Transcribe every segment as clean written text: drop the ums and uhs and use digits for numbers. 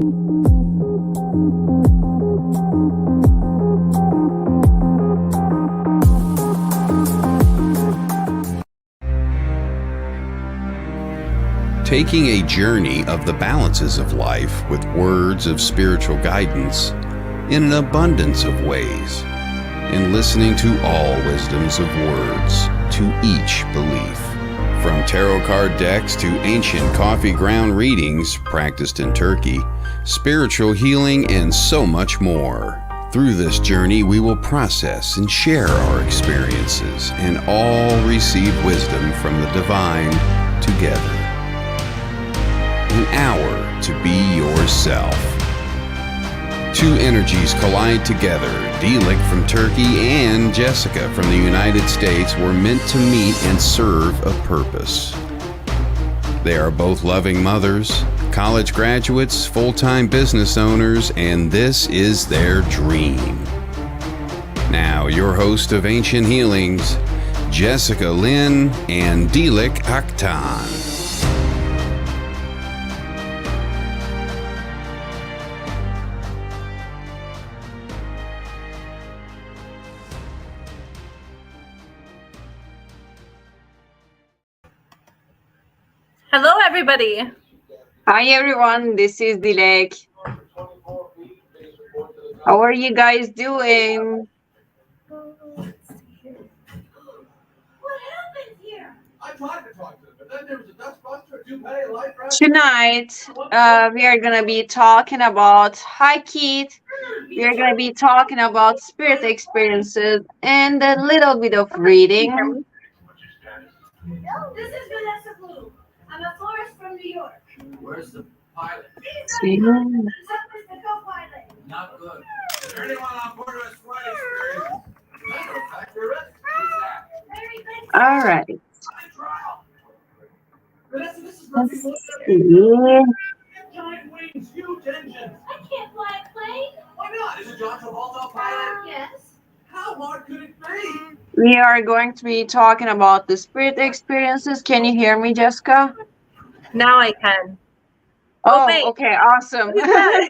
Taking a journey of the balances of life with words of spiritual guidance in an abundance of ways, and listening to all wisdoms of words to each belief. From tarot card decks to ancient coffee ground readings practiced in Turkey, spiritual healing, and so much more. Through this journey, we will process and share our experiences and all receive wisdom from the divine together. An hour to be yourself. Two energies collide together. Dilek from Turkey and Jessica from the United States were meant to meet and serve a purpose. They are both loving mothers, college graduates, full-time business owners, and this is their dream. Now, your host of Ancient Healings, Jessica Lynn and Dilek Aktan. Hello, everybody. Hi, everyone. This is Dilek. How are you guys doing? What happened here? I tried to talk to them, but then there was a dustbuster, a toupee, a light brush. Tonight, we are going to be talking about, hi, Keith. We are going to be talking about spirit experiences and a little bit of reading. This is Vanessa Blue. I'm a florist from New York. Where's the pilot? See? The co-pilot. Not good. Is there anyone on board with flight experience? Matter of fact, there is. Who's that? All right. Time trial. Vanessa, this is Let's Murphy. see. Giant wings, huge engines. I can't fly a plane. Why not? Is it John Travolta a pilot? Yes. How hard could it be? We are going to be talking about the spirit experiences. Can you hear me, Jessica? Now I can. Oh, wait. okay. Awesome. What is that?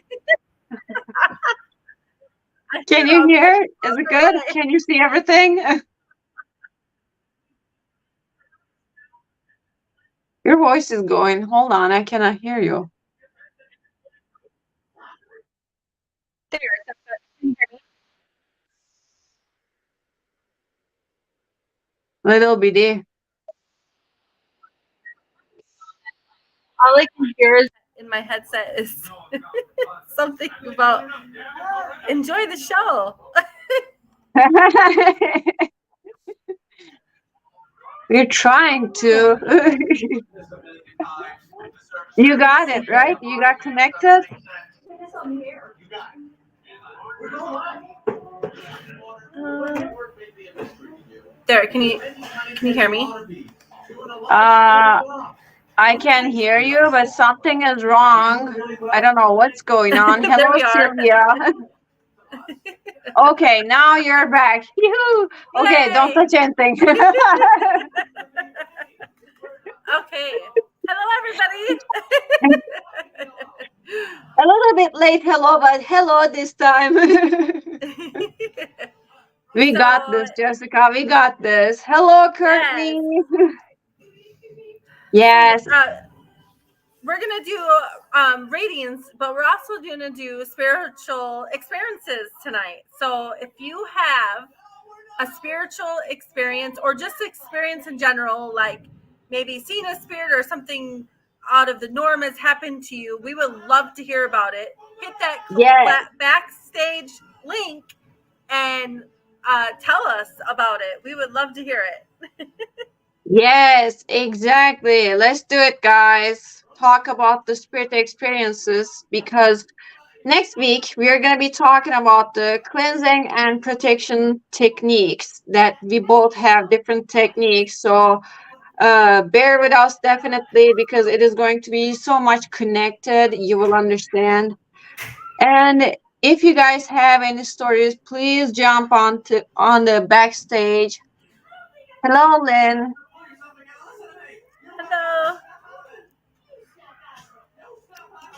Can you hear? Is it good? Can you see everything? Your voice is going. Hold on. I cannot hear you. There. Can you hear me? Little bitty. All I can hear is in my headset is something about enjoy the show. We're trying to. You got it, right? You got connected? There. Can you hear me? I can hear you, but something is wrong. I don't know what's going on. There Hello, we are. Sylvia. Okay, now you're back. Yoo-hoo. Okay, Yay. don't touch anything. Okay. Hello, everybody. A little bit late hello, but hello this time. We got this, Jessica. We got this. Hello, Courtney. Yes. We're gonna do readings, but we're also gonna do spiritual experiences tonight. So if you have a spiritual experience or just experience in general, like maybe seeing a spirit or something out of the norm has happened to you, we would love to hear about it. Hit that backstage link and tell us about it. We would love to hear it. Yes, exactly. Let's do it, guys. Talk about the spirit experiences, because next week we are going to be talking about the cleansing and protection techniques, that we both have different techniques. So bear with us definitely, because it is going to be so much connected. You will understand. And if you guys have any stories, please jump on the backstage. Hello, Lynn. Hello.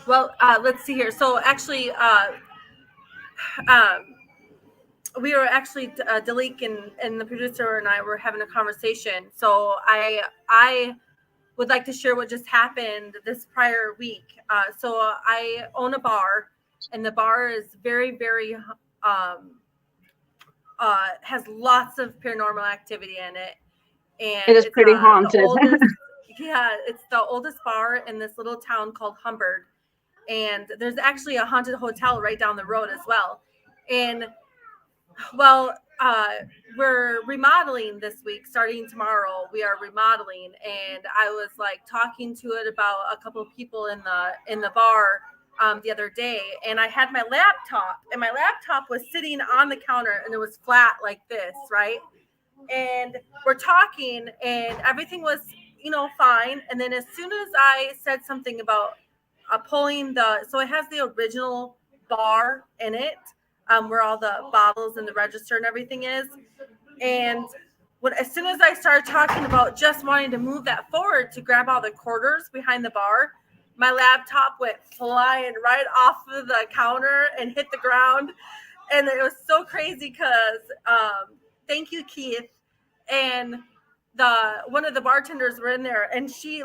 Well, let's see here. So actually, um, we were actually Dalik and the producer and I were having a conversation. So I would like to share what just happened this prior week. So I own a bar, and the bar is very has lots of paranormal activity in it, and It is it's pretty the haunted. oldest. Yeah, it's the oldest bar in this little town called Humbird, and there's actually a haunted hotel right down the road as well. And well, we're remodeling this week. Starting tomorrow, we are remodeling, and I was like talking to it about a couple of people in the bar the other day, and I had my laptop, and my laptop was sitting on the counter, and it was flat like this, right? And we're talking, and everything was fine. And then as soon as I said something about pulling so it has the original bar in it, where all the bottles and the register and everything is. And as soon as I started talking about just wanting to move that forward to grab all the quarters behind the bar, my laptop went flying right off of the counter and hit the ground. And it was so crazy because thank you, Keith. And one of the bartenders were in there, and she's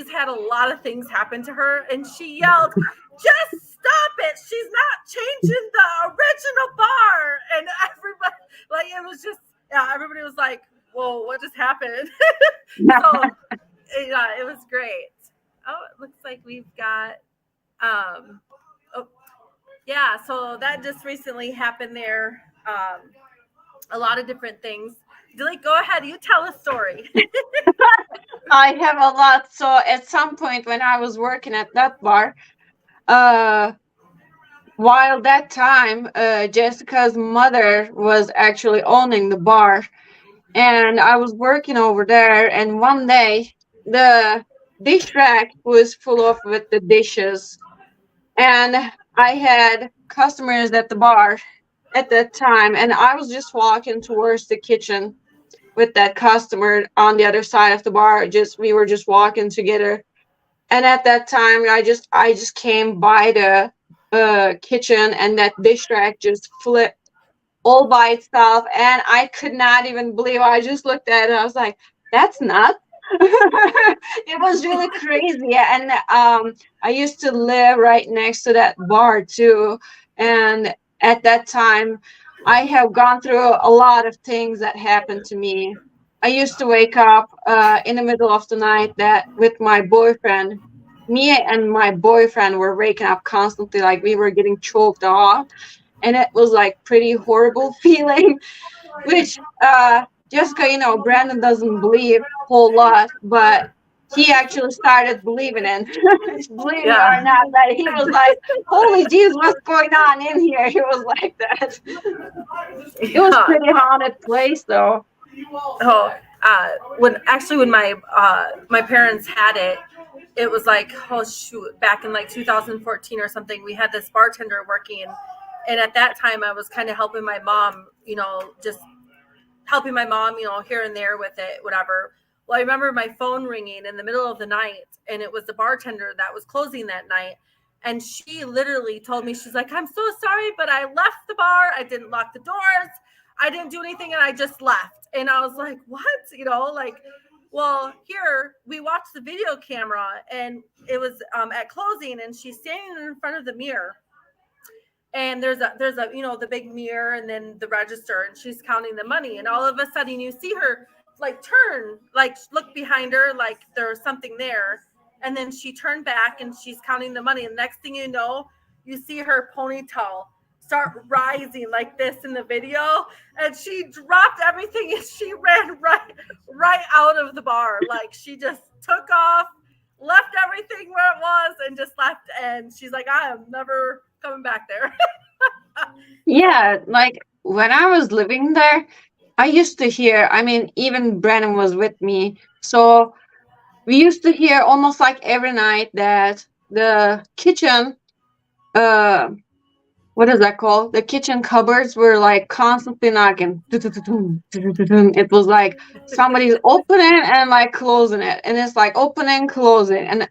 had a lot of things happen to her, and she yelled, "Just stop it! She's not changing the original bar!" And everybody, it was just, yeah, everybody was like, "Whoa, what just happened?" So yeah, it was great. Oh, it looks like we've got oh, yeah, so that just recently happened there. A lot of different things. Dilly, go ahead. You tell a story. I have a lot. So at some point when I was working at that bar, uh, while that time, Jessica's mother was actually owning the bar, and I was working over there. And one day, the dish rack was full of with the dishes, and I had customers at the bar at that time, and I was just walking towards the kitchen with that customer on the other side of the bar. Just we were just walking together, and at that time, I just came by the kitchen, and that dish rack just flipped all by itself, and I could not even believe. I just looked at it. I was like, "That's nuts." It was really crazy, and I used to live right next to that bar too, and at that time, I have gone through a lot of things that happened to me. I used to wake up in the middle of the night that with my boyfriend. Me and my boyfriend were waking up constantly, like we were getting choked off, and it was like pretty horrible feeling. Which Jessica, Brandon doesn't believe whole lot, but he actually started believing in. Believe it or Yeah. not, that he was like, "Holy Jesus, what's going on in here?" He was like that. It was Yeah. pretty haunted place, though. Oh, when my parents had it, it was like, oh shoot, back in like 2014 or something. We had this bartender working, and at that time I was kind of helping my mom, just helping my mom, here and there with it, whatever. Well, I remember my phone ringing in the middle of the night, and it was the bartender that was closing that night. And she literally told me, she's like, "I'm so sorry, but I left the bar. I didn't lock the doors. I didn't do anything, and I just left." And I was like, "What?" Well, here we watched the video camera, and it was at closing, and she's standing in front of the mirror, and there's a the big mirror, and then the register, and she's counting the money, and all of a sudden you see her like turn, like look behind her, like there's something there, and then she turned back and she's counting the money, and next thing you know, you see her ponytail start rising like this in the video, and she dropped everything and she ran right out of the bar. Like she just took off, left everything where it was, and just left, and she's like, "I am never coming back there." Yeah, like when I was living there, I used to hear. I mean, even Brandon was with me, so we used to hear almost like every night that the kitchen, uh, what is that called? The kitchen cupboards were like constantly knocking. It was like somebody's opening and like closing it, and it's like opening, closing, and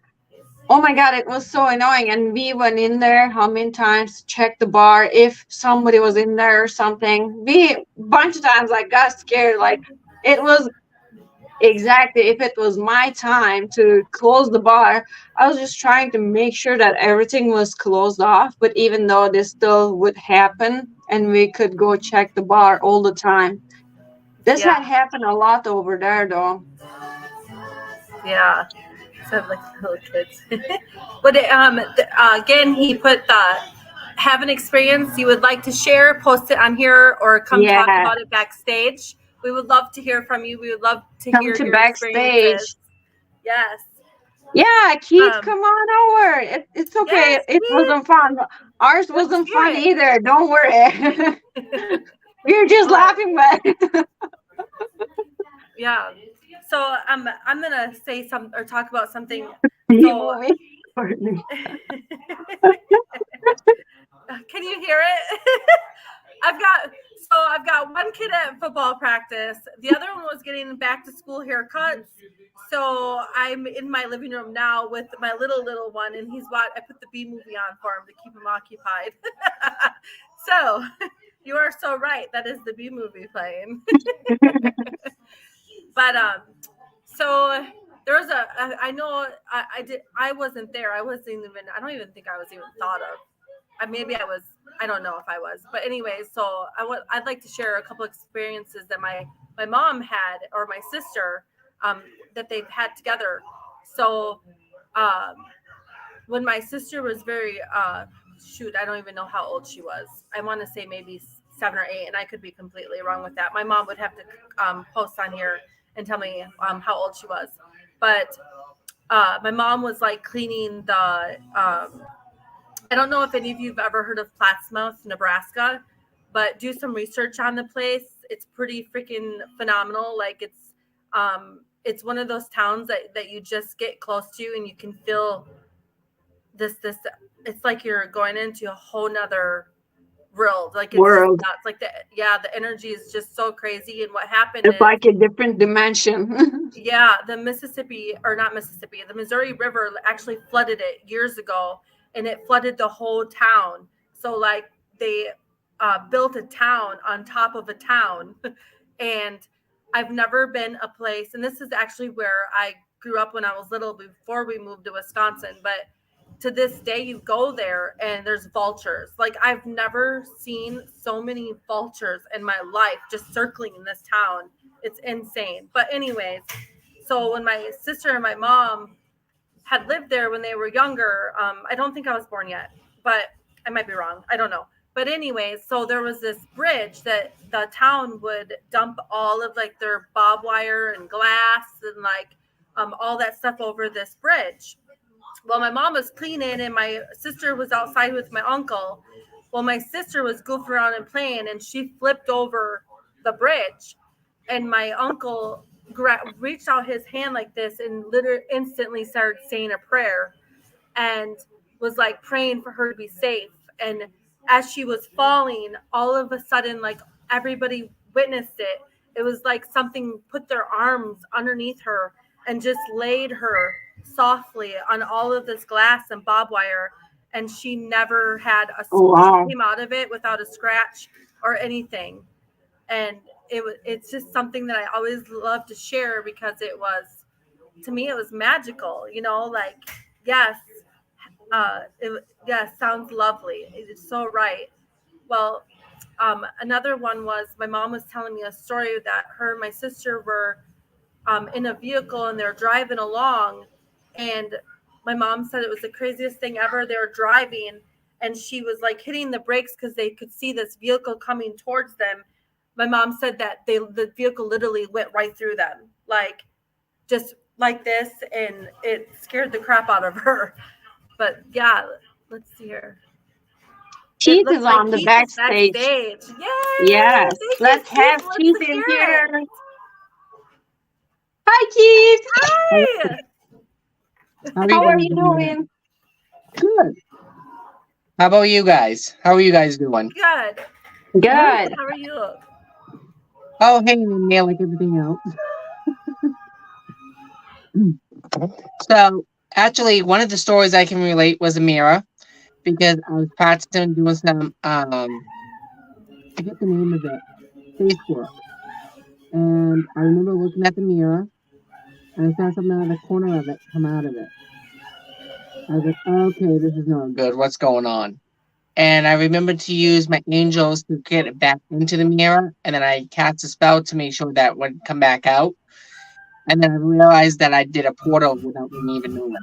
Oh my God, it was so annoying. And we went in there how many times to check the bar if somebody was in there or something. We bunch of times I got scared. Like it was exactly if it was my time to close the bar, I was just trying to make sure that everything was closed off. But even though this still would happen and we could go check the bar all the time. This Yeah, had happened a lot over there though. yeah. So like little kids. But again, he put the have an experience you would like to share, post it on here, or come talk Yeah. about it backstage. We would love to hear from you. We would love to Come hear to your experiences. backstage. Yes. Yeah, Keith, Um, come on over. It's okay. yes, It Keith. wasn't fun. Ours Let's wasn't hear fun it. either. Don't worry. We were just But laughing, but yeah. So I'm gonna say some or talk about something. So movie. can you hear it? I've got one kid at football practice. The other one was getting back to school haircuts. So I'm in my living room now with my little one, and I put the B movie on for him to keep him occupied. So you are so right. That is the B movie playing. But so there was I know I wasn't there. I wasn't even. I don't even think I was even thought of. Maybe I was. I don't know if I was. But anyway, so I'd like to share a couple experiences that my mom had or my sister that they've had together. So when my sister was very shoot, I don't even know how old she was. I want to say maybe 7 or 8, and I could be completely wrong with that. My mom would have to post on here and tell me how old she was. But my mom was like cleaning the I don't know if any of you have ever heard of Plattsmouth, Nebraska, but do some research on the place. It's pretty freaking phenomenal. Like it's one of those towns that you just get close to and you can feel this it's like you're going into a whole nother world. Like it's just World. nuts. Like the energy is just so crazy. And what happened It's is like a different dimension. yeah, the the Missouri River actually flooded it years ago, and it flooded the whole town. So like they built a town on top of a town, and I've never been a place, and this is actually where I grew up when I was little before we moved to Wisconsin, but to this day you go there and there's vultures. Like I've never seen so many vultures in my life just circling in this town. It's insane. But anyways, so when my sister and my mom had lived there when they were younger, I don't think I was born yet, but I might be wrong. I don't know. But anyways, so there was this bridge that the town would dump all of like their barbed wire and glass and like all that stuff over this bridge. Well, my mom was cleaning and my sister was outside with my uncle. Well, my sister was goofing around and playing, and she flipped over the bridge, and my uncle reached out his hand like this and literally instantly started saying a prayer and was like praying for her to be safe. And as she was falling, all of a sudden, like everybody witnessed it. It was like something put their arms underneath her and just laid her softly on all of this glass and barbed wire. And she never had Oh, she wow. came out of it without a scratch or anything. And it's just something that I always love to share because to me it was magical, like yes, sounds lovely. It's so right. Well, another one was my mom was telling me a story that her and my sister were in a vehicle and they're driving along, and my mom said it was the craziest thing ever. They were driving and she was like hitting the brakes because they could see this vehicle coming towards them. My mom said that the vehicle literally went right through them, like just like this, and it scared the crap out of her. But yeah, let's see here. It Keith looks is like on the Keith is backstage. backstage. Yay! Yes. Thank you, Let's Keith. have Keith Let's in hear it. here. Hi, Keith. Hi. How are you doing? Good. How about you guys? How are you guys doing? Good. Good. How are you? Oh, hanging in there like everything else. So, Actually, one of the stories I can relate was a mirror because I was practicing doing some I forget the name of it, face work. And I remember looking at the mirror and I saw something out of the corner of it come out of it. I was like, okay, this is not good. What's going on? And I remember to use my angels to get it back into the mirror, and then I cast a spell to make sure that would come back out. And then I realized that I did a portal without me even knowing.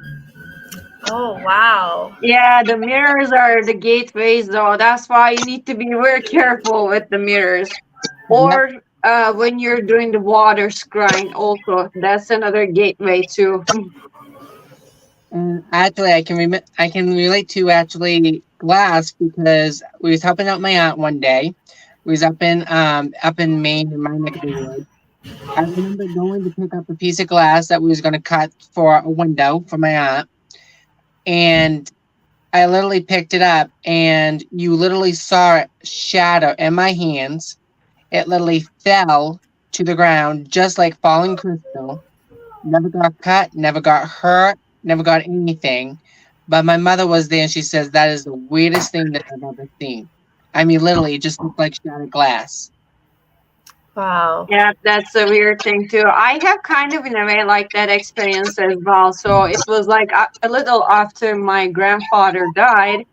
Oh, wow. Yeah, the mirrors are the gateways, though. That's why you need to be very careful with the mirrors. Or when you're doing the water scrying, also, that's another gateway too. And actually, I can relate to actually glass because we was helping out my aunt one day. We was up in Maine in my neck of the woods. I remember going to pick up a piece of glass that we was going to cut for a window for my aunt, and I literally picked it up, and you literally saw it shatter in my hands. It literally fell to the ground just like falling crystal. Never got cut, never got hurt, never got anything. But my mother was there and she says that is the weirdest thing that I've ever seen. I mean, literally, it just looked like shattered glass. Wow. Yeah, that's a weird thing too. I have kind of in a way like that experience as well. So it was like a little after my grandfather died,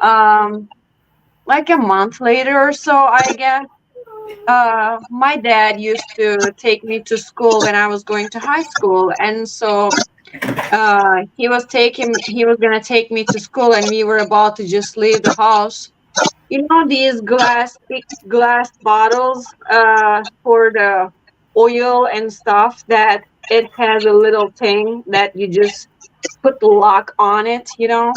like a month later or so, I guess. My dad used to take me to school when I was going to high school, and so he was gonna take me to school, and we were about to just leave the house. You know these big glass bottles for the oil and stuff that it has a little thing that you just put the lock on it, you know?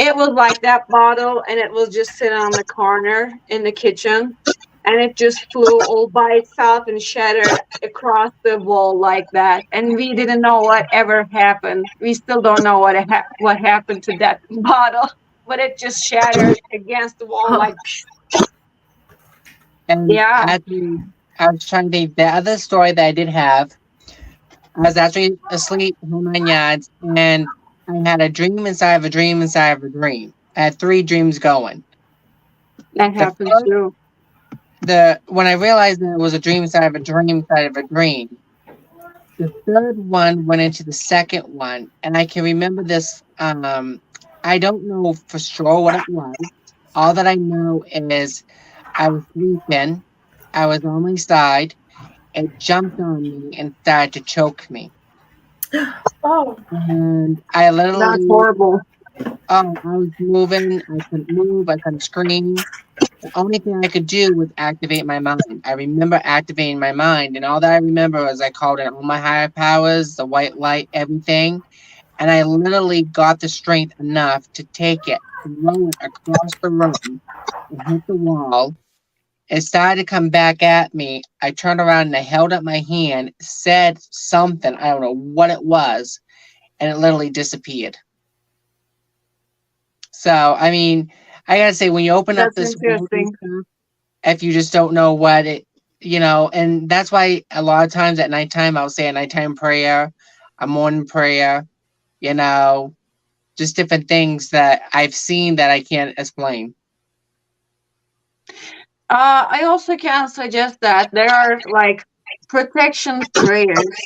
It was like that bottle and it was just sitting on the corner in the kitchen and it just flew all by itself and shattered across the wall like that. And we didn't know what ever happened. We still don't know what happened to that bottle, but it just shattered against the wall like. And Yeah. actually, I was trying to think the other story that I did have. I was actually asleep in my yards, and I had a dream inside of a dream inside of a dream. I had 3 dreams going. That The happened first, too. when I realized that it was a dream inside of a dream inside of a dream, the third one went into the second one, and I can remember this. I don't know for sure what it was. All that I know is I was sleeping. I was on my side. It jumped on me and started to choke me. Oh. And I That's literally, horrible. I was moving. I couldn't move. I couldn't scream. The only thing I could do was activate my mind. I remember activating my mind, and all that I remember was I called in all my higher powers, the white light, everything, and I literally got the strength enough to take it, throw it across the room, and hit the wall. It started to come back at me. I turned around and I held up my hand, said something, I don't know what it was, and it literally disappeared. So, I mean, I gotta say, when you open up That's this world and interesting. stuff, if you just don't know what it, and that's why a lot of times at nighttime, I'll say a nighttime prayer, a morning prayer, you know, just different things that I've seen that I can't explain. I also can suggest that there are like protection prayers.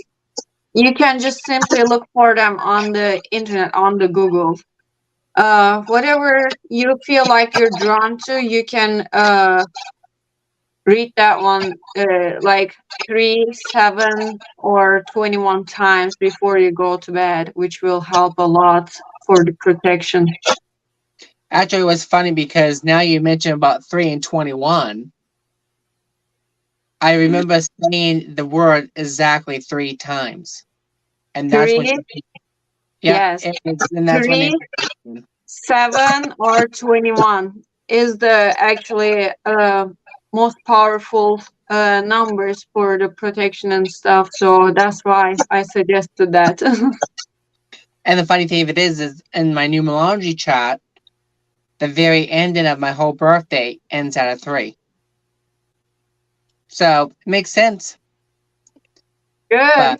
You can just simply look for them on the internet, on the Google. Whatever you feel like you're drawn to, you can read that one like 3, 7, or 21 times before you go to bed, which will help a lot for the protection. Actually, it was funny because now you mentioned about 3 and 21. I remember saying the word exactly 3 times. And that's when 3, yeah, yes, and that's when 3, 7, or 21 is the actually most powerful numbers for the protection and stuff. So that's why I suggested that. And the funny thing of it is in my numerology chart, the very ending of my whole birthday ends at a 3. So it makes sense. Good.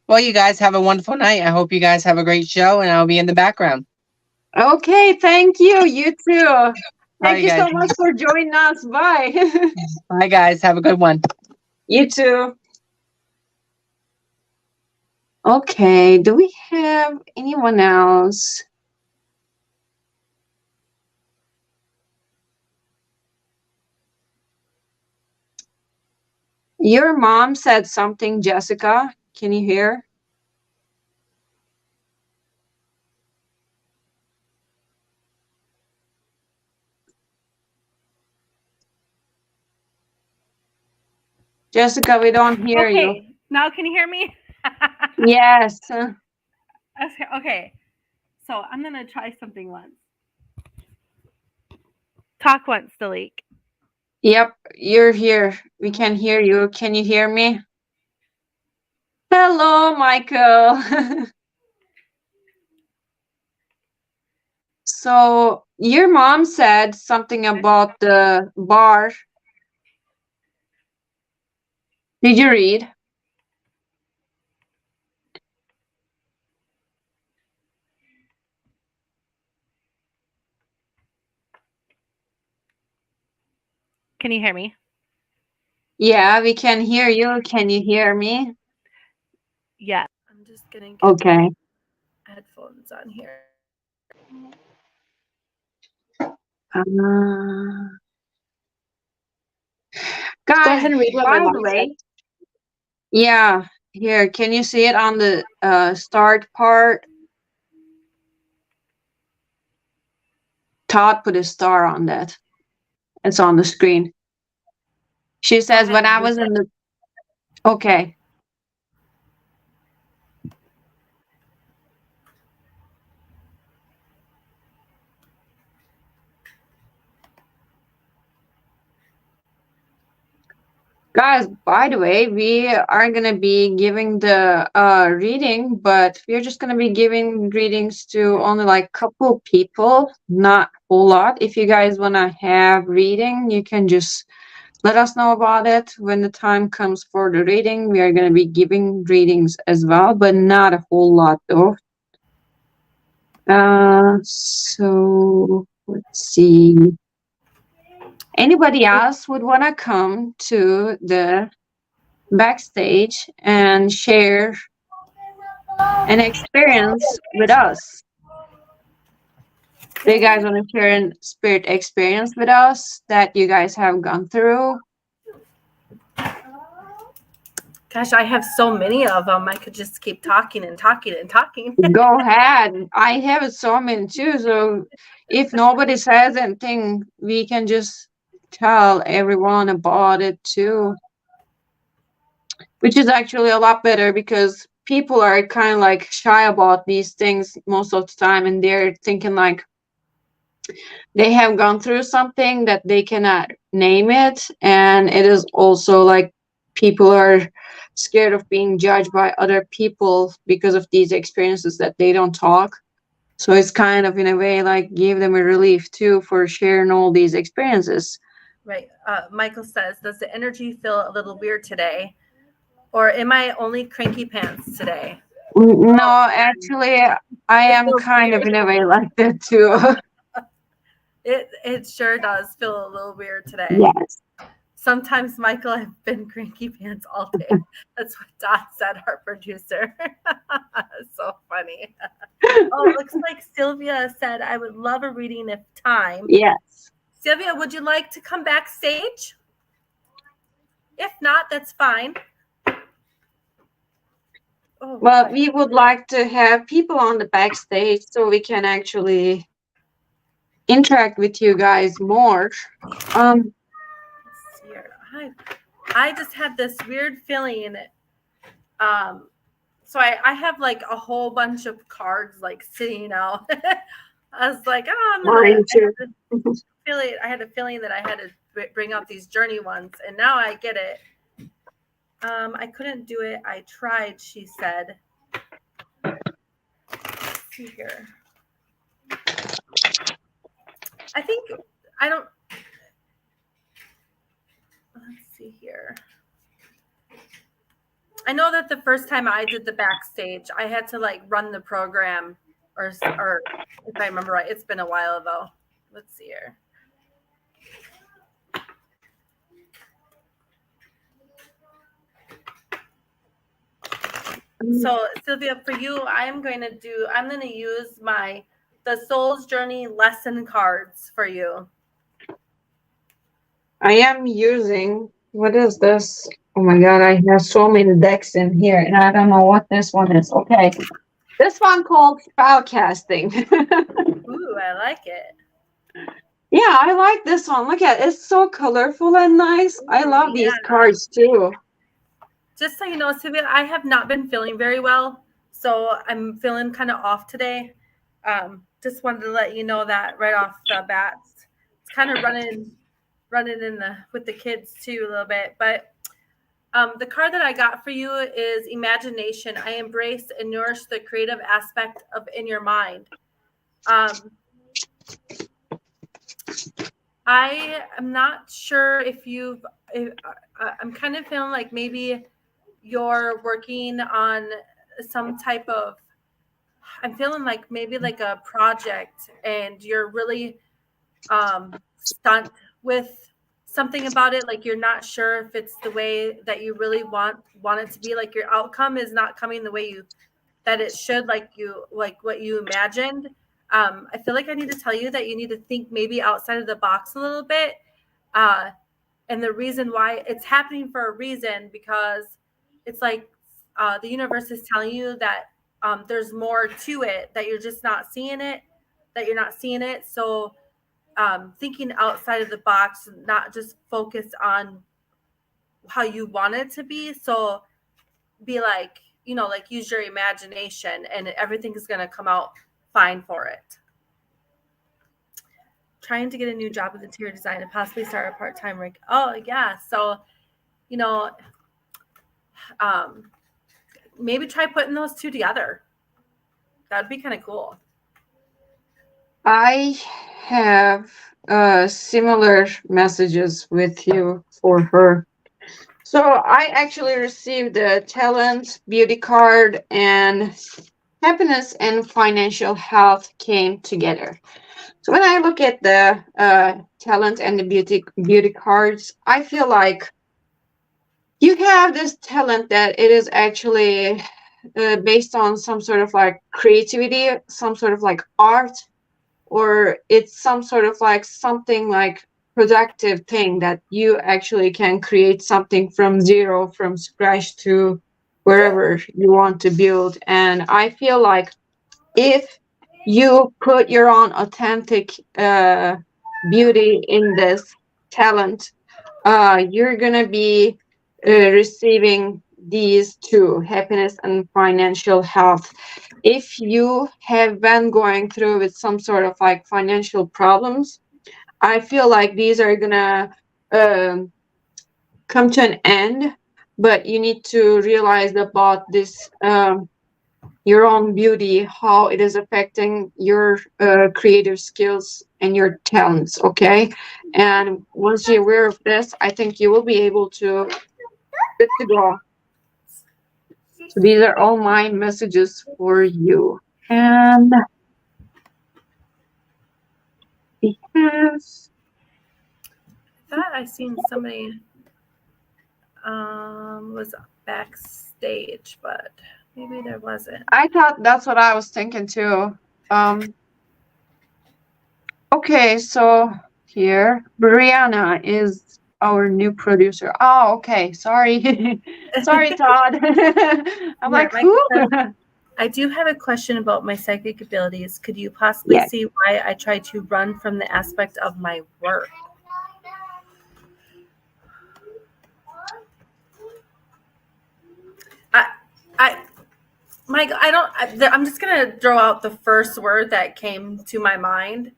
Well, you guys have a wonderful night. I hope you guys have a great show, and I'll be in the background. Okay, thank you. You too. All Thank right, you guys. so much for joining us. Bye. Bye, guys. Have a good one. You too. Okay, do we have anyone else? Your mom said something, Jessica. Can you hear? Jessica, we don't hear you. Okay, now can you hear me? Yes. Okay, so I'm gonna try something once. Talk once, Dalik. Yep, you're here. We can hear you. Can you hear me? Hello, Michael. So your mom said something about the bar. Did you read? Can you hear me? Yeah, we can hear you. Can you hear me? Yeah. I'm just gonna get Okay. headphones on here. Uh, Go guys, ahead and read what my by the mom said. way, yeah, here, can you see it on the start part? Todd put a star on that. It's on the screen. She says, when I was in the. Okay. Guys, by the way, we are going to be giving the reading, but we're just going to be giving readings to only like couple people, not a whole lot. If you guys want to have reading, you can just let us know about it. When the time comes for the reading, we are going to be giving readings as well, but not a whole lot though. So let's see. Anybody else would want to come to the backstage and share an experience with us? Do you guys want to share a spirit experience with us that you guys have gone through? Gosh, I have so many of them. I could just keep talking and talking and talking. Go ahead. I have so many too. So if nobody says anything, we can just tell everyone about it too. Which is actually a lot better because people are kind of like shy about these things most of the time, and they're thinking like they have gone through something that they cannot name it, and it is also like people are scared of being judged by other people because of these experiences that they don't talk. So it's kind of in a way like give them a relief too for sharing all these experiences. Right. Michael says, does the energy feel a little weird today? Or am I only cranky pants today? No, actually I am feels kind of weird. in a way like that too. It sure does feel a little weird today. Yes. Sometimes, Michael, I've been cranky pants all day. That's what Dot said, our producer. So funny. Oh, it looks like Sylvia said, I would love a reading if time. Yes. Sylvia, would you like to come backstage? If not, that's fine. Oh, Well, we would like to have people on the backstage so we can actually interact with you guys more. let's see here. I just had this weird feeling. So I have like a whole bunch of cards like sitting out. I was like, oh, Mine too. I had a feeling that I had to bring out these journey ones, and now I get it. I couldn't do it. I tried, she said. Let's see here. I think I don't. Let's see here. I know that the first time I did the backstage, I had to like run the program, or if I remember right, it's been a while though. Let's see here. So Sylvia, for you, I'm going to use the Soul's Journey lesson cards for you. I am using, what is this? Oh my God, I have so many decks in here and I don't know what this one is. Okay. This one called Spellcasting. Ooh, I like it. Yeah, I like this one. Look at it. It's so colorful and nice. I love these cards too. Just so you know, Sylvia, I have not been feeling very well, so I'm feeling kind of off today. Just wanted to let you know that right off the bat. It's kind of running with the kids too a little bit. But the card that I got for you is Imagination. I embrace and nourish the creative aspect of in your mind. I am not sure if I'm kind of feeling like maybe you're working on some type of, I'm feeling like maybe like a project and you're really stunned with something about it. Like you're not sure if it's the way that you really want it to be. Like your outcome is not coming the way that it should, like what you imagined. I feel like I need to tell you that you need to think maybe outside of the box a little bit. And the reason why it's happening for a reason, because it's like the universe is telling you that there's more to it, that you're just not seeing it, So thinking outside of the box, not just focus on how you want it to be. So be like, like use your imagination and everything is going to come out fine for it. Trying to get a new job with interior design and possibly start a part-time rig. Oh yeah. So, maybe try putting those two together. That'd be kind of cool. I have similar messages with you for her. So I actually received the talent, beauty card, and happiness and financial health came together. So when I look at the talent and the beauty cards, I feel like you have this talent that it is actually based on some sort of like creativity, some sort of like art, or it's some sort of like something like productive thing that you actually can create something from zero, from scratch to wherever you want to build. And I feel like if you put your own authentic beauty in this talent, you're gonna be receiving these two, happiness and financial health. If you have been going through with some sort of like financial problems, I feel like these are gonna come to an end, but you need to realize about this your own beauty, how it is affecting your creative skills and your talents. Okay, and once you're aware of this, I think you will be able to good to go. So these are all my messages for you. And we have, I thought I seen somebody was backstage, but maybe there wasn't. I thought that's what I was thinking too. Okay, so here Brianna is our new producer. Oh, okay. Sorry. Sorry, Todd. I'm like, who? I do have a question about my psychic abilities. Could you possibly Yes. see why I try to run from the aspect of my work? Mike, I'm just going to throw out the first word that came to my mind.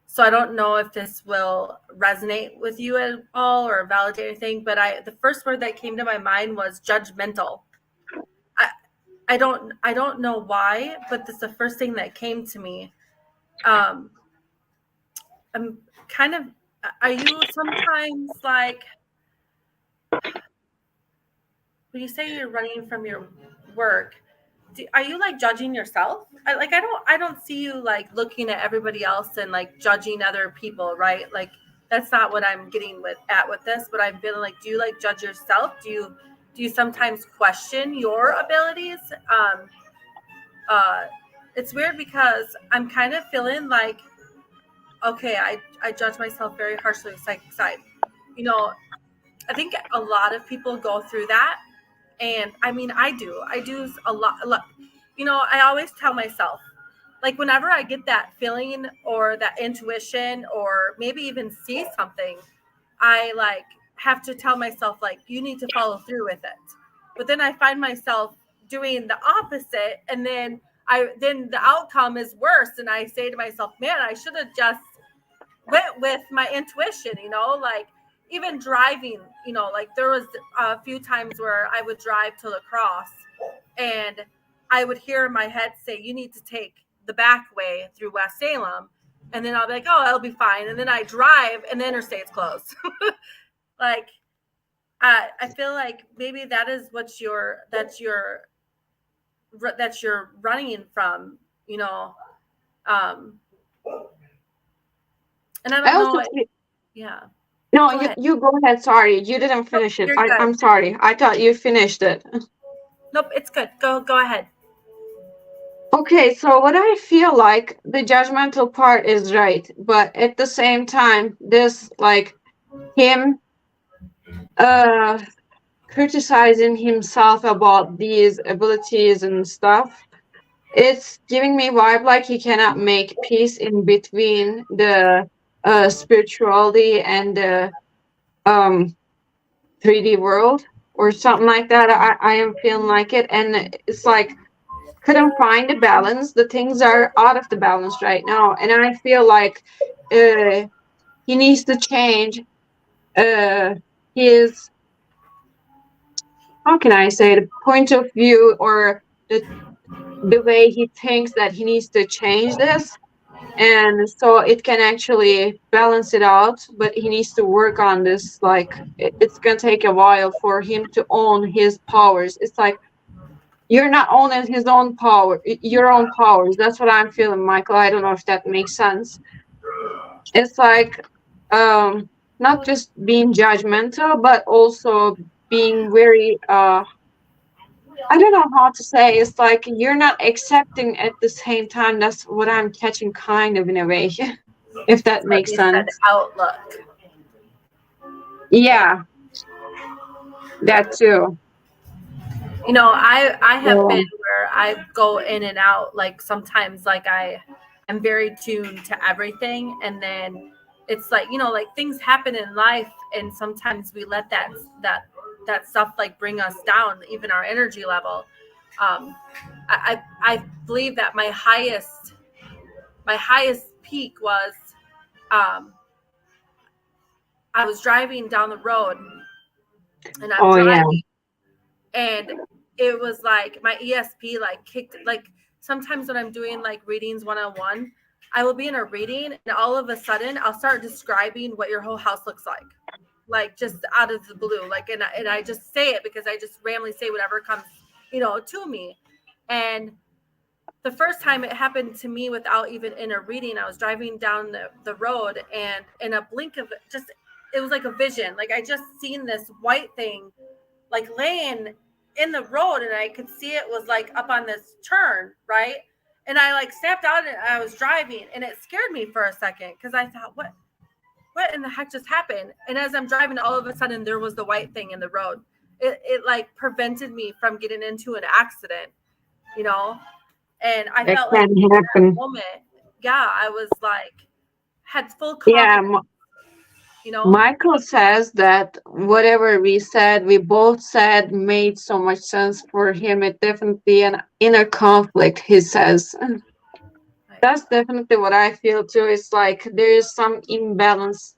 So I don't know if this will resonate with you at all or validate anything, but the first word that came to my mind was judgmental. I don't know why, but that's the first thing that came to me. I'm kind of, are you sometimes like, when you say you're running from your work, are you like judging yourself? I don't see you like looking at everybody else and like judging other people, right? Like that's not what I'm getting with this. But I've been like, do you like judge yourself? Do you sometimes question your abilities? Uh, it's weird because I'm kind of feeling like, okay, I judge myself very harshly. Side, you know, I think a lot of people go through that. And I mean, I do a lot. You know, I always tell myself, like, whenever I get that feeling or that intuition or maybe even see something, I like have to tell myself, like, you need to follow through with it. But then I find myself doing the opposite. And then then the outcome is worse. And I say to myself, man, I should have just went with my intuition, you know, like even driving, you know, like there was a few times where I would drive to La Crosse and I would hear in my head say, you need to take the back way through West Salem. And then I'll be like, oh, it'll be fine. And then I drive and the interstate's closed. Like, I feel like maybe that is what that's you're running from, you know, and I I don't also know. feel- Yeah. no, Go ahead. you go ahead. Sorry, you didn't finish it. You're good. I'm sorry. I thought you finished it. Nope, it's good. Go ahead. Okay, so what I feel like the judgmental part is right, but at the same time, this like him uh criticizing himself about these abilities and stuff, it's giving me vibe like he cannot make peace in between the spirituality and the um 3D world or something like that. I am feeling like it, and it's like couldn't find a balance. The things are out of the balance right now, and I feel like uh, he needs to change his, how can I say, the point of view or the way he thinks that he needs to change this, and so it can actually balance it out. But he needs to work on this. Like it's gonna take a while for him to own his powers. It's like you're not owning his own power, your own powers. That's what I'm feeling, Michael. I don't know if that makes sense. It's like not just being judgmental, but also being very I don't know how to say. It's like you're not accepting at the same time. That's what I'm catching kind of in a way. If that What makes you said, sense. outlook. Yeah, that too. You know, I have been So, where I go in and out. Like sometimes, like I'm very tuned to everything, and then it's like, you know, like things happen in life, and sometimes we let that stuff like bring us down, even our energy level. I believe that my highest peak was um, I was driving down the road, and I'm oh yeah. driving, and it was like my ESP like kicked. Like sometimes when I'm doing like readings 101, I will be in a reading and all of a sudden I'll start describing what your whole house looks like just out of the blue. Like and I just say it because I just randomly say whatever comes, you know, to me. And the first time it happened to me without even in a reading, I was driving down the road, and in a blink of just, it was like a vision. Like I just seen this white thing like laying in the road, and I could see it was like up on this turn, right? And I like snapped out and I was driving, and it scared me for a second because I thought, what in the heck just happened? And as I'm driving, all of a sudden there was the white thing in the road. It like prevented me from getting into an accident, you know? And I That felt like can in that happen. moment, yeah, I was like, had full Yeah, confidence, you know? Michael says that whatever we said, we both said made so much sense for him. It definitely an inner conflict, he says. That's definitely what I feel too. It's like there is some imbalance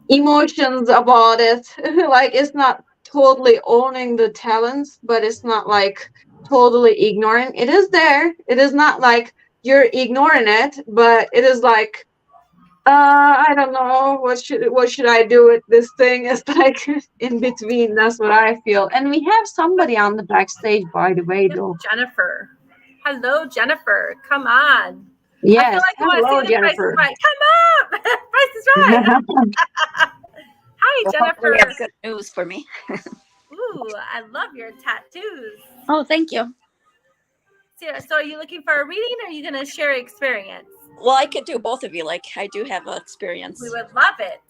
emotions about it. Like it's not totally owning the talents, but it's not like totally ignoring. It is there. It is not like you're ignoring it, but it is like I don't know what should I do with this thing. It's like in between. That's what I feel. And we have somebody on the backstage, by the way, though. Jennifer. Hello, Jennifer. Come on. I feel Yes. like you want to Hello, see the Price is Jennifer. Right. Come up. Price is Right. Hi, Well, hopefully you Jennifer. have good news for me. Ooh, I love your tattoos. Oh, thank you. So are you looking for a reading or are you going to share experience? Well, I could do both of you. Like, I do have experience. We would love it.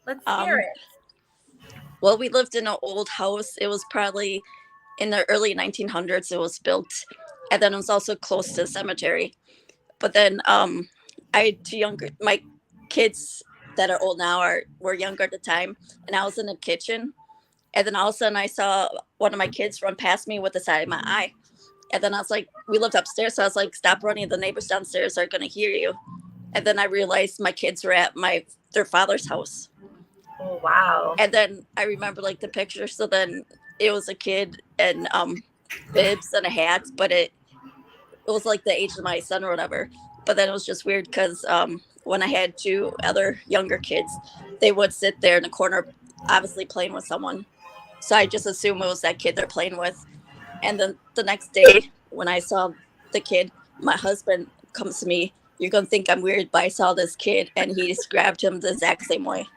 Let's hear it. Well, we lived in an old house. It was probably in the early 1900s. It was built, and then it was also close to a cemetery. But then I had my kids that are old now were younger at the time, and I was in the kitchen, and then all of a sudden I saw one of my kids run past me with the side of my eye. And then I was like, we lived upstairs, so I was like, stop running. The neighbors downstairs are going to hear you. And then I realized my kids were at their father's house. Oh, wow. And then I remember like the picture. So then it was a kid and bibs and a hat, but it was like the age of my son or whatever. But then it was just weird because when I had two other younger kids, they would sit there in the corner, obviously playing with someone. So I just assumed it was that kid they're playing with. And then the next day when I saw the kid, my husband comes to me, you're going to think I'm weird, but I saw this kid and he described him the exact same way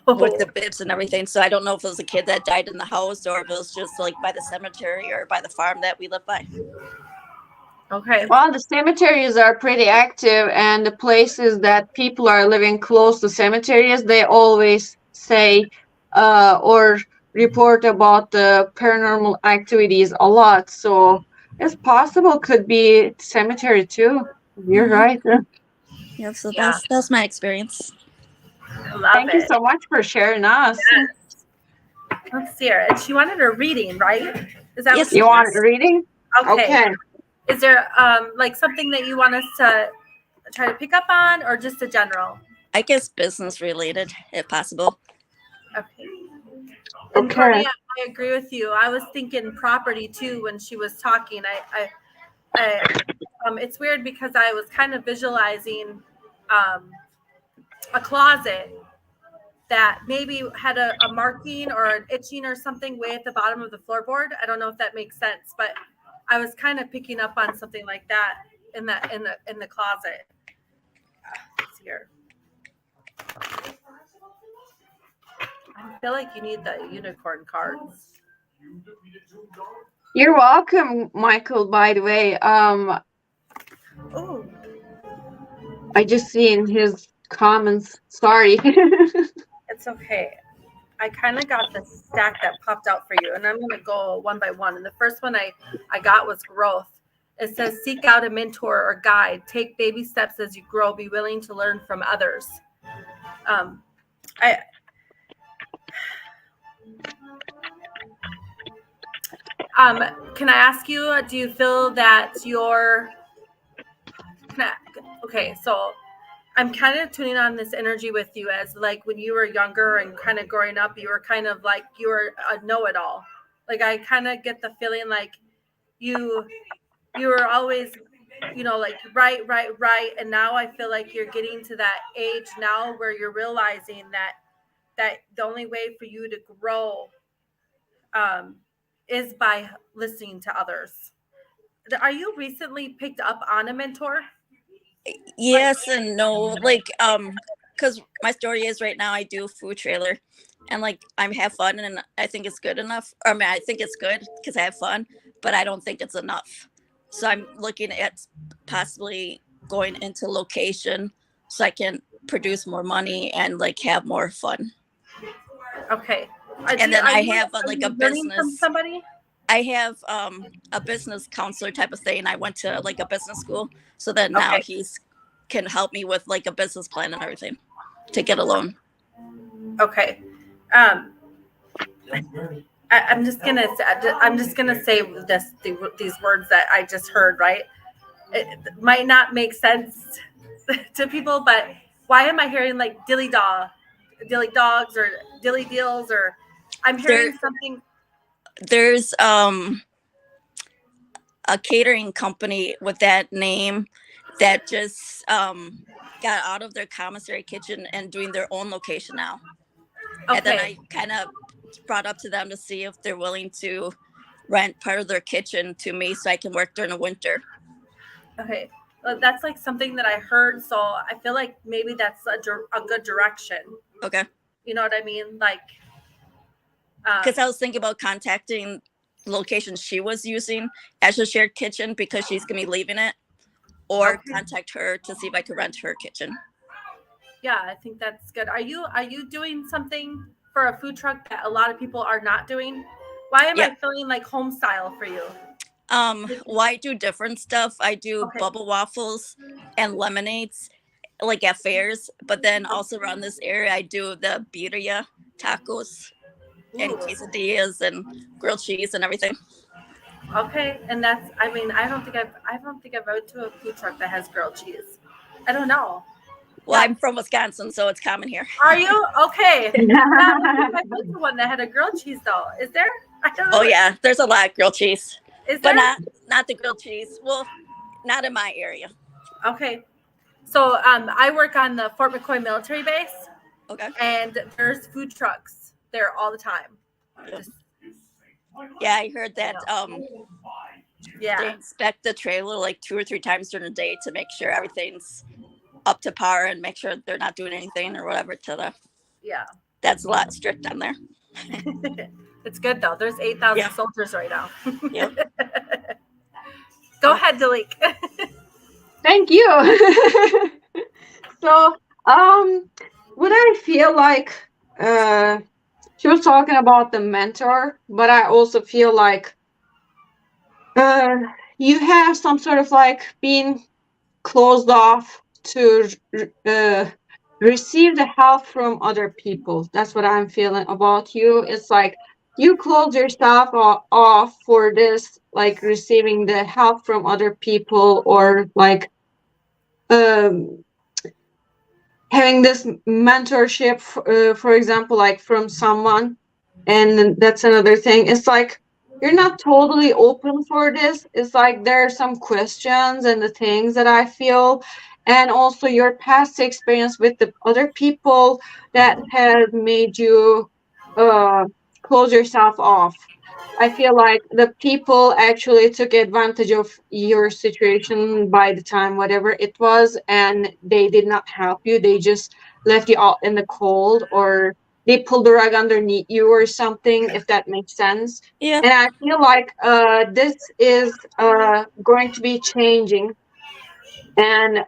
with the bibs and everything. So I don't know if it was a kid that died in the house or if it was just like by the cemetery or by the farm that we live by. Okay. Well, the cemeteries are pretty active, and the places that people are living close to cemeteries, they always say or report about the paranormal activities a lot. So it's possible could be cemetery too. You're right. Yeah, so Yeah. that's my experience. I love Thank you it. so much for sharing us. Yes. Let's see her. And she wanted a reading, right? Is that Yes. what she You want wants? a reading? Okay. Is there like something that you want us to try to pick up on or just a general? I guess business related, if possible. Okay. And Courtney, I agree with you. I was thinking property too when she was talking. It's weird because I was kind of visualizing a closet that maybe had a marking or an itching or something way at the bottom of the floorboard. I don't know if that makes sense, but I was kind of picking up on something like that in the closet. It's here. I feel like you need the unicorn cards. You're welcome, Michael, by the way. Oh, I just seen his comments. Sorry. it's okay. I kind of got this stack that popped out for you, and I'm going to go one by one. And the first one I got was growth. It says, seek out a mentor or guide. Take baby steps as you grow. Be willing to learn from others. Can I ask you, do you feel that okay, so I'm kind of tuning on this energy with you as like when you were younger and kind of growing up, you were kind of like you were a know-it-all. Like I kind of get the feeling like you were always, like right. And now I feel like you're getting to that age now where you're realizing that the only way for you to grow is by listening to others. Are you recently picked up on a mentor? Yes and no. Like, because my story is right now I do a food trailer and like I'm have fun and I think it's good enough. I mean, I think it's good because I have fun, but I don't think it's enough. So I'm looking at possibly going into location so I can produce more money and like have more fun. Okay. And then I have like a business. From somebody? I have a business counselor type of thing. I went to like a business school, so that now he's can help me with like a business plan and everything to get a loan. Okay. I'm just gonna say these words that I just heard. Right? It might not make sense to people, but why am I hearing like dilly dogs or dilly deals or I'm hearing something. There's a catering company with that name that just got out of their commissary kitchen and doing their own location now. Okay. And then I kind of brought up to them to see if they're willing to rent part of their kitchen to me so I can work during the winter. Okay. Well, that's like something that I heard, so I feel like maybe that's a good direction. Okay. You know what I mean? Like, because I was thinking about contacting the location she was using as a shared kitchen because she's gonna be leaving it, or contact her to see if I could rent her kitchen. Yeah, I think that's good. Are you doing something for a food truck that a lot of people are not doing? Why am I feeling like home style for you? Well, I do different stuff. I do bubble waffles and lemonades, like at fairs. But then also around this area, I do the birria tacos and quesadillas and grilled cheese and everything. Okay, and that's. I mean, I don't think I've been to a food truck that has grilled cheese. I don't know. Well, I'm from Wisconsin, so it's common here. Are you okay? I went to one that had a grilled cheese though. Is there? I don't know. Oh yeah, there's a lot of grilled cheese. Is there? But not the grilled cheese. Well, not in my area. Okay. So I work on the Fort McCoy military base. Okay. And there's food trucks there all the time. Yeah, I heard that they inspect the trailer like 2 or 3 times during the day to make sure everything's up to par and make sure they're not doing anything or whatever to the that's a lot strict on there. It's good though. There's 8,000 soldiers right now. Yep. Go ahead, Dalik. Thank you. So, what I feel like, she was talking about the mentor, but I also feel like, you have some sort of like being closed off to receive the help from other people. That's what I'm feeling about you. It's like you close yourself off for this, like receiving the help from other people, or like having this mentorship, for example, like from someone. And that's another thing. It's like you're not totally open for this. It's like there are some questions and the things that I feel, and also your past experience with the other people that has made you close yourself off. I feel like the people actually took advantage of your situation by the time, whatever it was, and they did not help you. They just left you out in the cold, or they pulled the rug underneath you or something, if that makes sense. Yeah. And I feel like this is going to be changing. And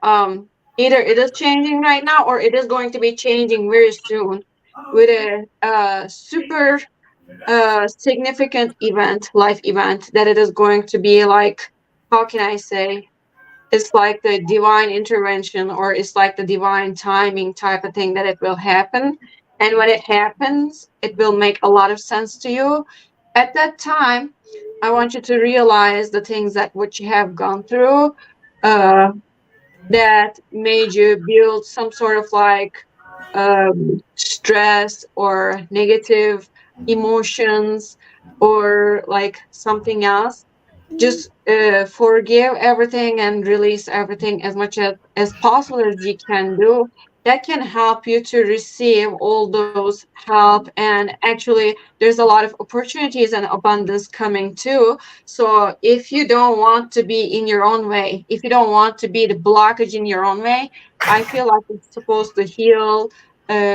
either it is changing right now, or it is going to be changing very soon with a super significant event, life event, that it is going to be like, how can I say? It's like the divine intervention, or it's like the divine timing type of thing that it will happen. And when it happens, it will make a lot of sense to you. At that time, I want you to realize the things that what you have gone through that made you build some sort of like stress or negative emotions or like something else. Just forgive everything and release everything as much as possible as you can do. That can help you to receive all those help. And actually, there's a lot of opportunities and abundance coming too. So if you don't want to be in your own way, if you don't want to be the blockage in your own way, I feel like it's supposed to heal,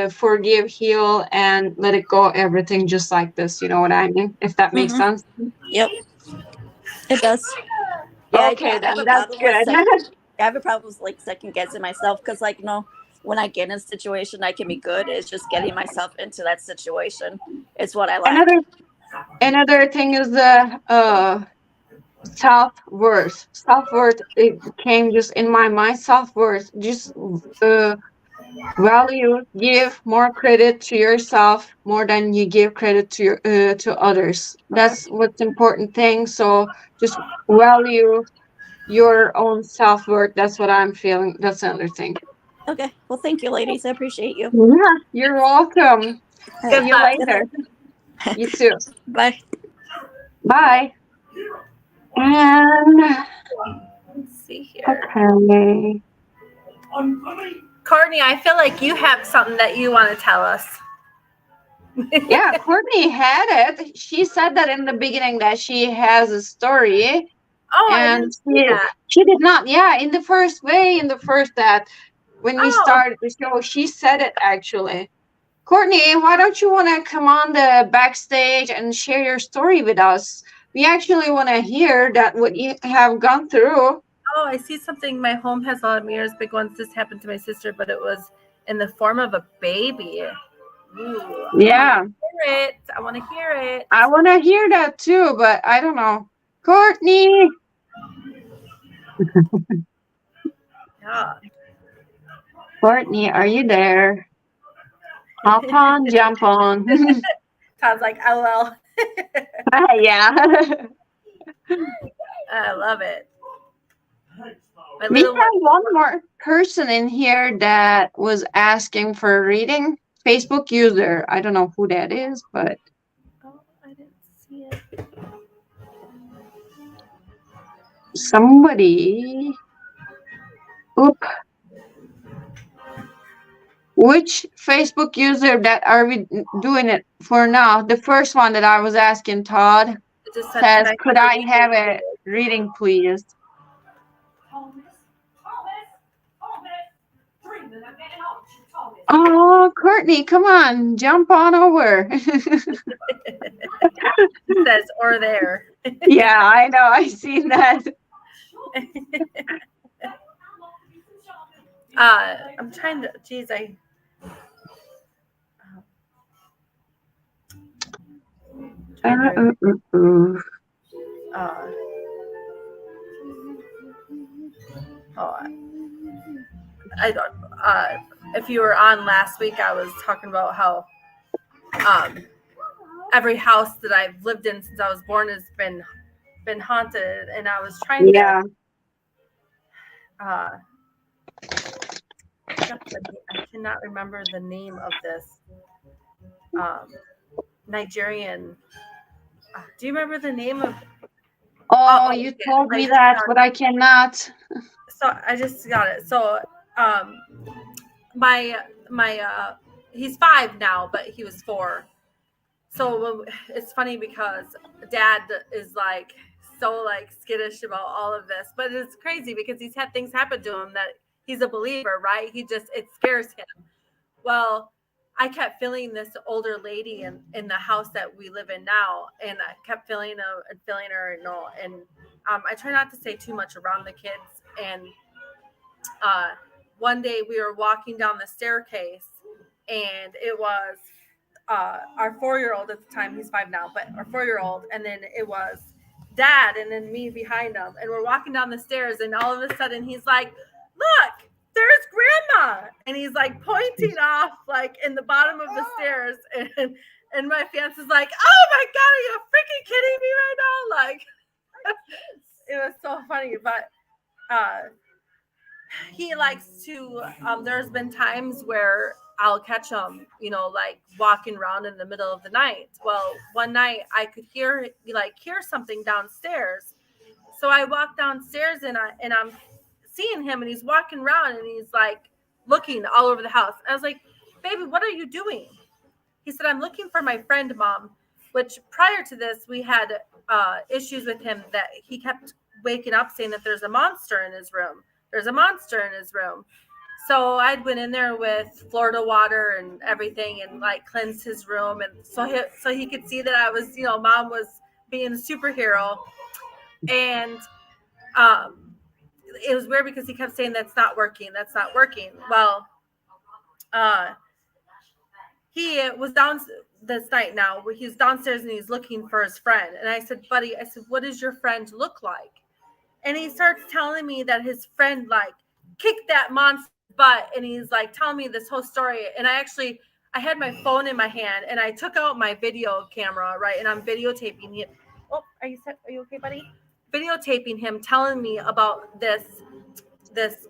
forgive, heal, and let it go, everything just like this. You know what I mean? If that makes sense. Yep. It does. Yeah, okay, then that's good. I have a problem with like second guessing myself, because like, you know, when I get in a situation, I can be good. It's just getting myself into that situation. It's what I like. Another thing is the self-worth. Self-worth, it came just in my mind. Self-worth, just value, give more credit to yourself more than you give credit to your to others. That's what's important thing. So just value your own self-worth. That's what I'm feeling. That's another thing. Okay. Well, thank you, ladies. I appreciate you. Yeah, you're welcome. See you later. You too. Bye. Bye. And Let's see here. Okay. Courtney, I feel like you have something that you want to tell us. Yeah, Courtney had it. She said that in the beginning that she has a story. Oh, I And didn't see that. she did not. Yeah, in the first that when we started the show, she said it actually. Courtney, why don't you want to come on the backstage and share your story with us? We actually want to hear that what you have gone through. Oh, I see something. My home has a lot of mirrors, big ones. This happened to my sister, but it was in the form of a baby. Ooh, Yeah, I want to hear it. I want to hear that too, but I don't know. Courtney. Yeah. Courtney, are you there? Hop on, jump on. Sounds like LL. Yeah. I love it. We have one more person in here that was asking for a reading. Facebook user. I don't know who that is, but. Oh, I didn't see it. Somebody. Oop. Which Facebook user that are we doing it for now? The first one that I was asking, Todd, It just said, says, could I have a reading, please? Oh, Courtney, come on, jump on over. It says, or there. Yeah, I know. I seen that. I'm trying to, geez, I don't, if you were on last week, I was talking about how every house that I've lived in since I was born has been haunted, and I was trying to I cannot remember the name of this Nigerian. Do you remember the name of? Oh, you told me that, but I cannot. So I just got it. So my he's 5 now, but he was 4. So it's funny because Dad is like so like skittish about all of this, but it's crazy because he's had things happen to him that he's a believer, right? It scares him. Well, I kept feeling this older lady in the house that we live in now, and I kept feeling her, and I try not to say too much around the kids. And one day we were walking down the staircase, and it was our 4-year-old at the time. He's 5 now, but our 4-year-old, and then it was Dad, and then me behind him, and we're walking down the stairs, and all of a sudden he's like, "Look, there's Grandma," and he's like pointing off like in the bottom of the stairs, and my fiance is like, "Oh my God, are you freaking kidding me right now?" Like, it was so funny, but he likes to. There's been times where I'll catch him, like walking around in the middle of the night. Well, one night I could hear something downstairs, so I walked downstairs and I'm seeing him, and he's walking around and he's like looking all over the house. I was like, "Baby, what are you doing?" He said, "I'm looking for my friend, Mom," which prior to this, we had issues with him that he kept waking up saying that there's a monster in his room. There's a monster in his room. So I'd went in there with Florida water and everything and like cleansed his room. And so he could see that I was, Mom was being a superhero. And it was weird because he kept saying, "That's not working. That's not working." Well, he was down this night now. He's downstairs and he's looking for his friend. And I said, "Buddy," I said, "what does your friend look like?" And he starts telling me that his friend like kicked that monster butt, and he's like telling me this whole story. And I had my phone in my hand, and I took out my video camera, right, and I'm videotaping him. Oh, are you okay, buddy? Videotaping him telling me about this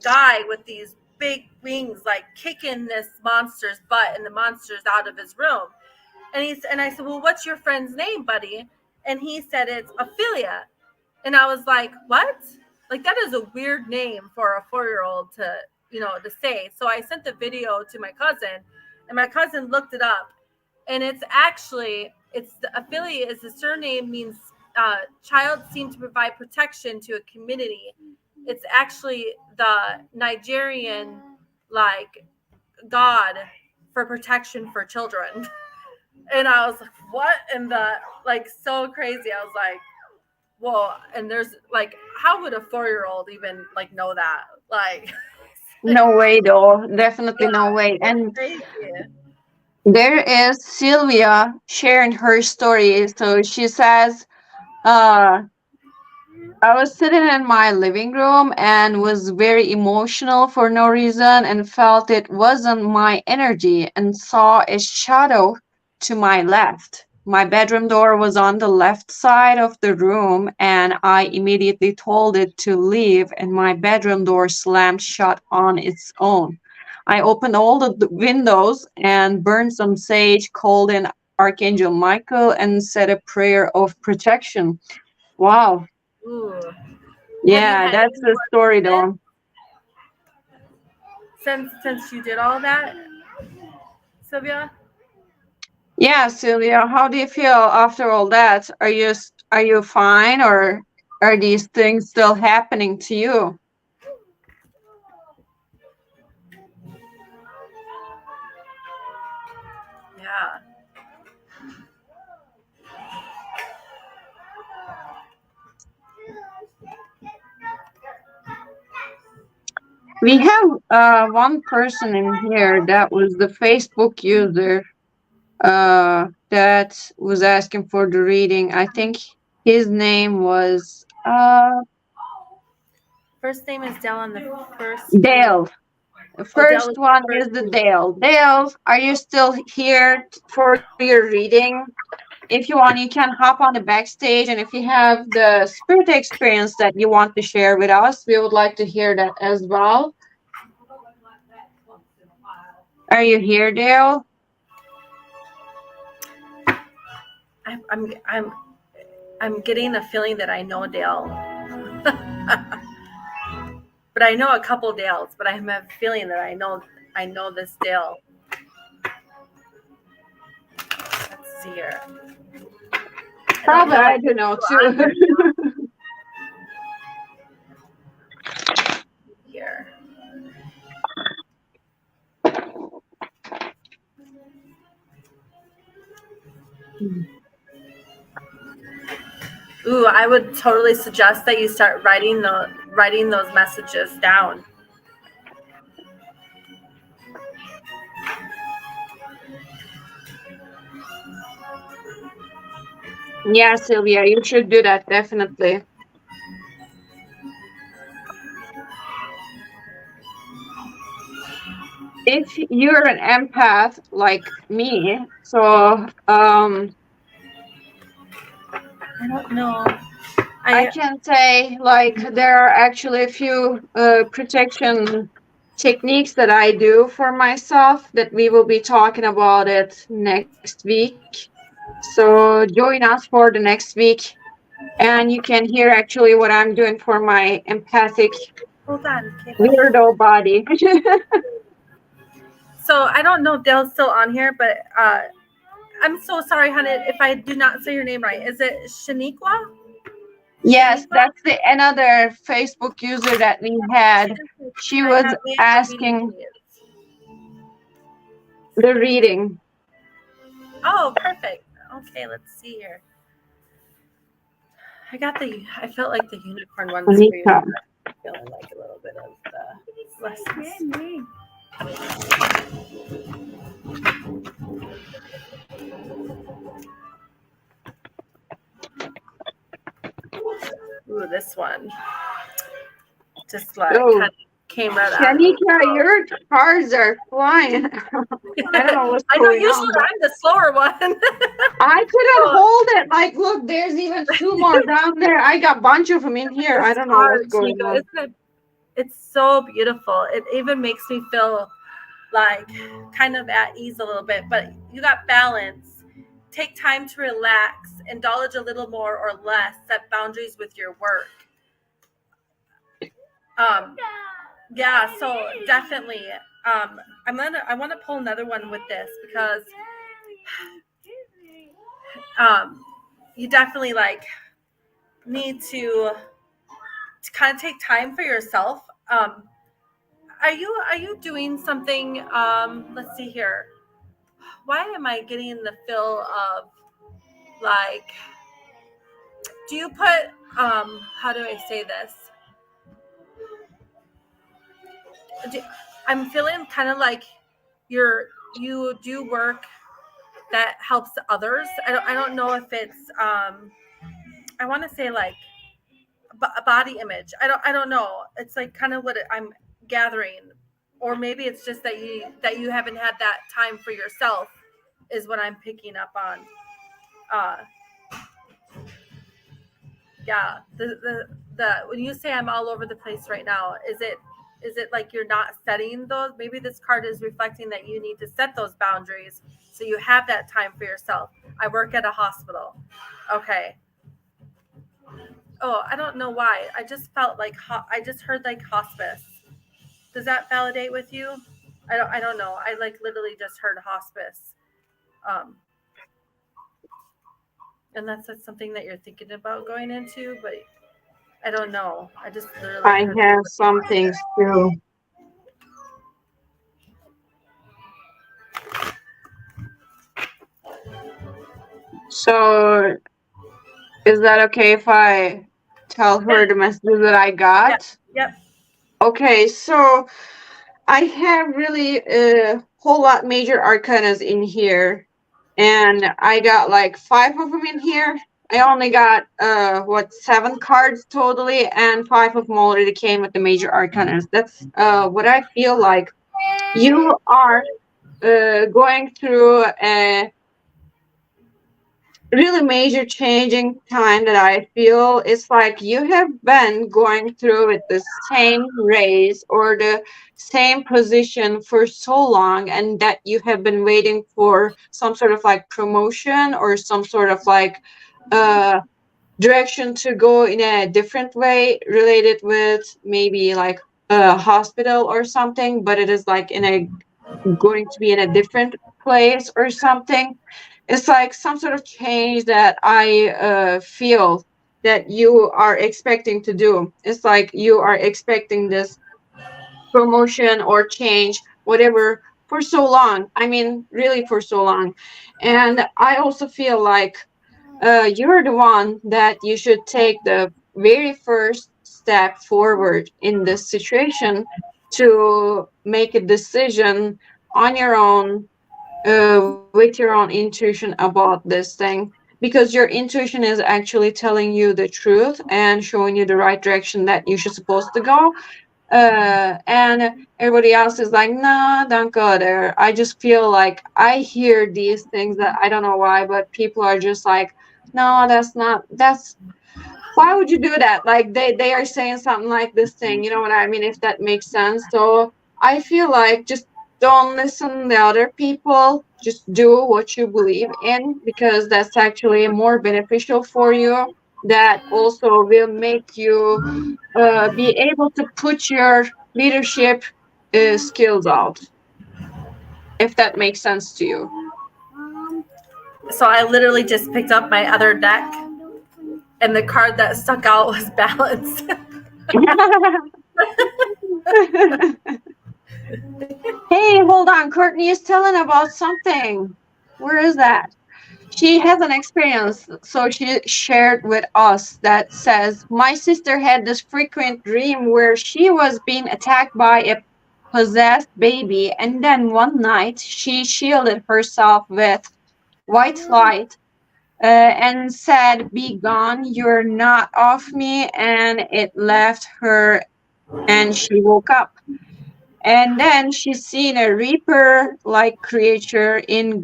guy with these big wings like kicking this monster's butt, and the monster's out of his room. And I said, "Well, what's your friend's name, buddy?" And he said, "It's Ophelia." And I was like, "What?" like that is a weird name for a 4-year-old to, to say. So I sent the video to my cousin, and my cousin looked it up, and it's the affiliate is the surname means child seemed to provide protection to a community. It's actually the Nigerian like god for protection for children. And I was like, what? And the like so crazy. I was like, whoa. And there's like, how would a 4-year-old even like know that? Like, No way, though. Definitely no way. And crazy. there is Sylvia sharing her story. So she says, uh, I was sitting in my living room and was very emotional for no reason and felt it wasn't my energy and saw a shadow to my left. My bedroom door was on the left side of the room and I immediately told it to leave and my bedroom door slammed shut on its own. I opened all the windows and burned some sage, called in Archangel Michael and said a prayer of protection. Wow. Ooh. Have you Yeah, had that's any the story, though. since you did all that, Sylvia? Yeah, Sylvia, how do you feel after all that? Are you fine, or are these things still happening to you? Yeah. We have one person in here that was the Facebook user that was asking for the reading. I think his name was First name is Dell on the first. Dale. The Oh, Dell first is the one is first the name. Dale. Dale, are you still here for your reading? If you want, you can hop on the backstage, and if you have the spirit experience that you want to share with us, we would like to hear that as well. Are you here, Dale? I'm getting a feeling that I know Dale. But I know a couple Dales, but I have a feeling that I know this Dale. Let's see here. Probably, I if do know he's still on too. here. Ooh, I would totally suggest that you start writing those messages down. Yeah, Sylvia, you should do that, definitely. If you're an empath like me, so I don't know. I can say like there are actually a few protection techniques that I do for myself that we will be talking about it next week. So join us for the next week and you can hear actually what I'm doing for my empathic Hold on, Kate. weirdo body. So I don't know if Dale's still on here, but I'm so sorry, honey, if I do not say your name right. Is it Shaniqua? Yes, that's the another Facebook user that we had. She Can I was have the asking reading, the reading. Oh, perfect. Okay, let's see here. I felt like the unicorn ones for you. Anika. Feeling like a little bit of the lessons. Ooh, this one. Just like Oh, kind of came right out of Shanika, your cards are flying. I don't know what's I know going usually on. I'm the slower one. I couldn't hold it. Like, look, there's even two more down there. I got a bunch of them in here. I don't know what's going on. Isn't it? It's so beautiful. It even makes me feel like kind of at ease a little bit, but you got balance. Take time to relax, indulge a little more or less, set boundaries with your work. Yeah, so definitely. I want to pull another one with this because you definitely like need to kind of take time for yourself. Are you doing something? Let's see here. Why am I getting the feel of like? Do you put how do I say this? I'm feeling kind of like you do work that helps others. I don't know if it's I want to say like a body image. I don't know. It's like kind of what I'm gathering, or maybe it's just that you haven't had that time for yourself, is what I'm picking up on. Uh, yeah. The when you say I'm all over the place right now, is it like you're not setting those? Maybe this card is reflecting that you need to set those boundaries so you have that time for yourself. I work at a hospital. Okay. Oh, I don't know why. I just felt like I just heard like hospice. Does that validate with you? I don't know. I like literally just heard hospice. Um, Unless that's something that you're thinking about going into, but I don't know. I just literally I heard have some things too. So is that okay if I tell her the message that I got? Yep. Okay, so I have really a whole lot major arcanas in here, and I got like 5 of them in here. I only got 7 cards totally, and 5 of them already came with the major arcanas. That's what I feel like. You are going through a really major changing time that I feel. It's like you have been going through with the same race or the same position for so long, and that you have been waiting for some sort of like promotion or some sort of like uh direction to go in a different way related with maybe like a hospital or something, but it is like in a going to be in a different place or something. It's like some sort of change that I feel that you are expecting to do. It's like you are expecting this promotion or change, whatever, for so long. I mean, really for so long. And I also feel like you're the one that you should take the very first step forward in this situation to make a decision on your own with your own intuition about this thing, because your intuition is actually telling you the truth and showing you the right direction that you should supposed to go, and everybody else is like, nah, don't go there. I just feel like I hear these things that I don't know why, but people are just like, no, that's why would you do that? Like they are saying something like this thing, you know what I mean, if that makes sense. So I feel like just don't listen to other people, just do what you believe in, because that's actually more beneficial for you. That also will make you be able to put your leadership skills out, if that makes sense to you. So I literally just picked up my other deck, and the card that stuck out was balance. Hey, hold on. Courtney is telling about something. Where is that? She has an experience, so she shared with us, that says, my sister had this frequent dream where she was being attacked by a possessed baby, and then one night she shielded herself with white light and said, be gone, you're not off me, and it left her, and she woke up. And then she's seen a reaper like creature in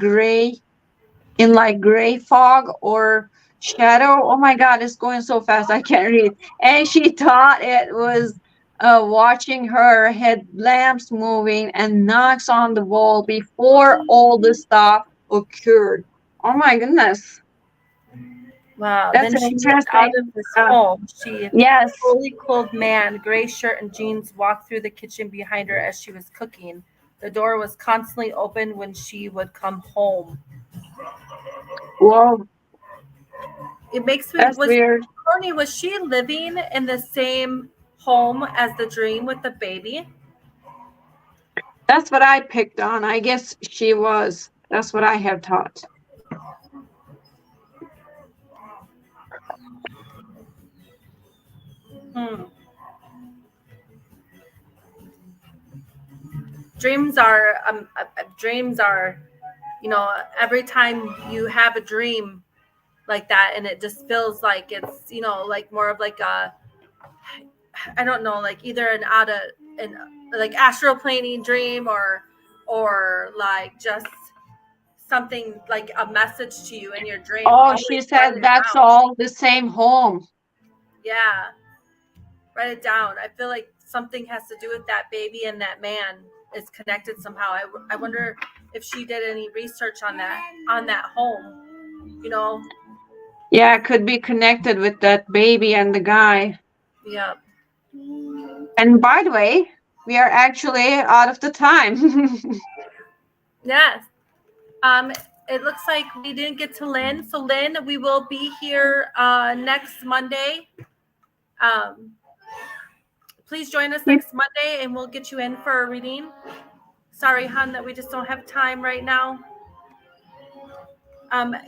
like gray fog or shadow. Oh my god, it's going so fast I can't read. And she thought it was watching her, had lamps moving and knocks on the wall before all the stuff occurred. Oh my goodness. Wow. That's Then an she went out interesting. of his Uh, home. She yes. fully clothed man, gray shirt and jeans, walked through the kitchen behind her as she was cooking. The door was constantly open when she would come home. Whoa, It makes me that's weird. Courtney, was she living in the same home as the dream with the baby? That's what I picked on. I guess she was. That's what I have taught. Hmm. Dreams are every time you have a dream like that, and it just feels like it's like more of like a, I don't know, like either an like astral planing dream, or like just something like a message to you in your dream. Oh, Always she write said it that's down. all the same home. Yeah, write it down. I feel like something has to do with that baby and that man is connected somehow. I wonder if she did any research on that home. Yeah, it could be connected with that baby and the guy. Yeah. And by the way, we are actually out of the time. Yes. It looks like we didn't get to Lynn. So Lynn, we will be here next Monday. Please join us next Monday and we'll get you in for a reading. Sorry, hon, that we just don't have time right now.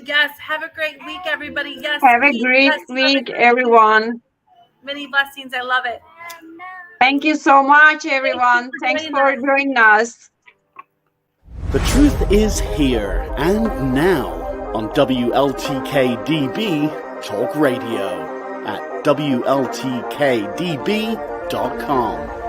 Yes, have a great week, everybody. Yes, Have a Pete, great yes, you have a week, great everyone. Many blessings. I love it. Thank you so much, everyone. Thanks for joining us. The truth is here and now on WLTK-DB Talk Radio at WLTK-DB.com.